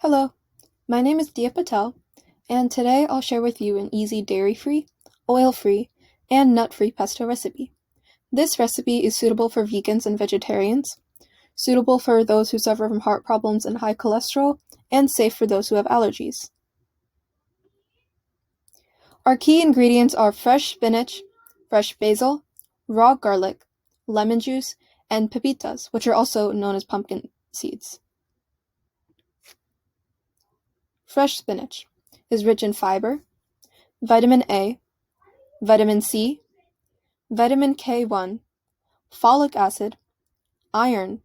Hello, my name is Diya Patel, and today I'll share with you an easy dairy-free, oil-free, and nut-free pesto recipe. This recipe is suitable for vegans and vegetarians, suitable for those who suffer from heart problems and high cholesterol, and safe for those who have allergies. Our key ingredients are fresh spinach, fresh basil, raw garlic, lemon juice, and pepitas, which are also known as pumpkin seeds. Fresh spinach is rich in fiber, vitamin A, vitamin C, vitamin K1, folic acid, iron,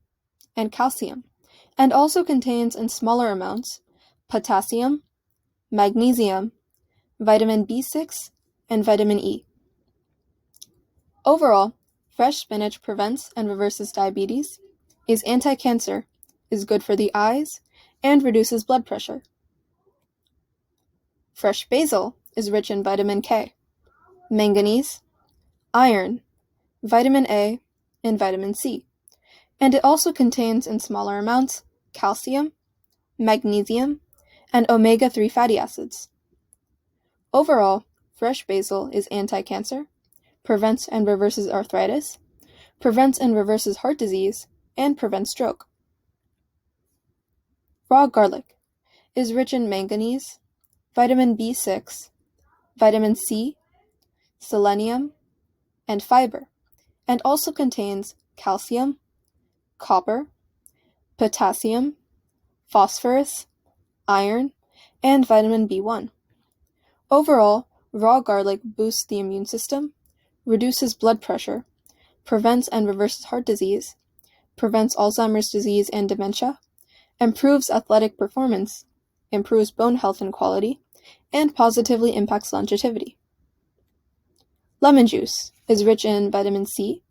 and calcium, and also contains in smaller amounts potassium, magnesium, vitamin B6, and vitamin E. Overall, fresh spinach prevents and reverses diabetes, is anti-cancer, is good for the eyes, and reduces blood pressure. Fresh basil is rich in vitamin K, manganese, iron, vitamin A, and vitamin C, and it also contains in smaller amounts calcium, magnesium, and omega-3 fatty acids. Overall, fresh basil is anti-cancer, prevents and reverses arthritis, prevents and reverses heart disease, and prevents stroke. Raw garlic is rich in manganese, vitamin B6, vitamin C, selenium, and fiber, and also contains calcium, copper, potassium, phosphorus, iron, and vitamin B1. Overall, raw garlic boosts the immune system, reduces blood pressure, prevents and reverses heart disease, prevents Alzheimer's disease and dementia, improves athletic performance, improves bone health and quality, and positively impacts longevity. Lemon juice is rich in vitamin C,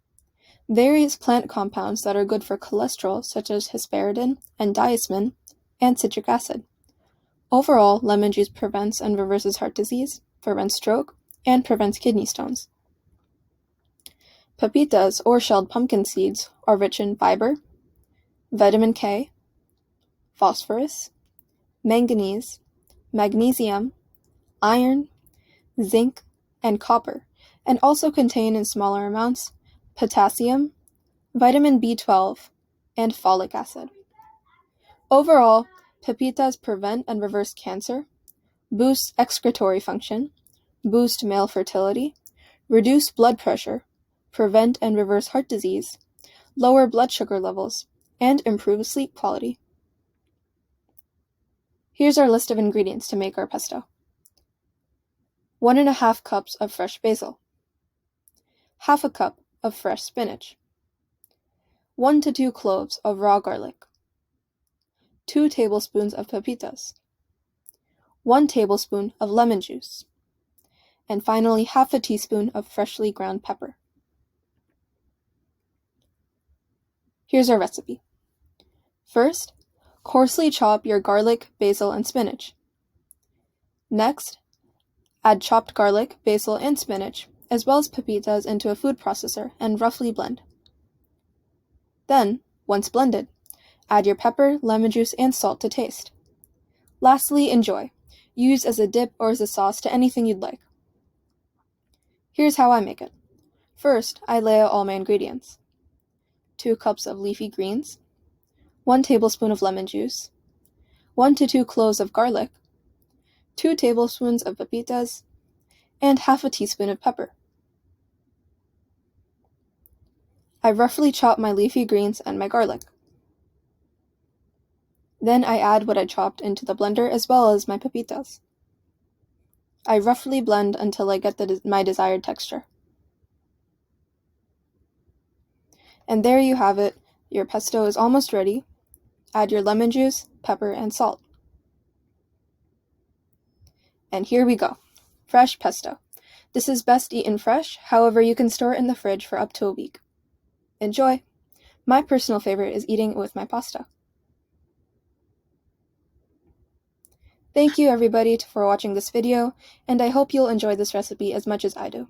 various plant compounds that are good for cholesterol such as hesperidin and diasmin, and citric acid. Overall, lemon juice prevents and reverses heart disease, prevents stroke, and prevents kidney stones. Pepitas or shelled pumpkin seeds are rich in fiber, vitamin K, phosphorus, manganese, magnesium, iron, zinc, and copper, and also contain in smaller amounts potassium, vitamin B12, and folic acid. Overall, pepitas prevent and reverse cancer, boost excretory function, boost male fertility, reduce blood pressure, prevent and reverse heart disease, lower blood sugar levels, and improve sleep quality. Here's our list of ingredients to make our pesto. 1.5 cups of fresh basil, half a cup of fresh spinach, 1 to 2 cloves of raw garlic, 2 tablespoons of pepitas, 1 tablespoon of lemon juice, and finally half a teaspoon of freshly ground pepper. Here's our recipe. First, coarsely chop your garlic, basil, and spinach. Next, add chopped garlic, basil, and spinach, as well as pepitas into a food processor and roughly blend. Then, once blended, add your pepper, lemon juice, and salt to taste. Lastly, enjoy. Use as a dip or as a sauce to anything you'd like. Here's how I make it. First, I lay out all my ingredients. 2 cups of leafy greens, 1 tablespoon of lemon juice, 1 to 2 cloves of garlic, 2 tablespoons of pepitas, and half a teaspoon of pepper. I roughly chop my leafy greens and my garlic. Then I add what I chopped into the blender as well as my pepitas. I roughly blend until I get my desired texture. And there you have it. Your pesto is almost ready. Add your lemon juice, pepper, and salt. And here we go. Fresh pesto. This is best eaten fresh, however you can store it in the fridge for up to a week. Enjoy! My personal favorite is eating it with my pasta. Thank you everybody for watching this video, and I hope you'll enjoy this recipe as much as I do.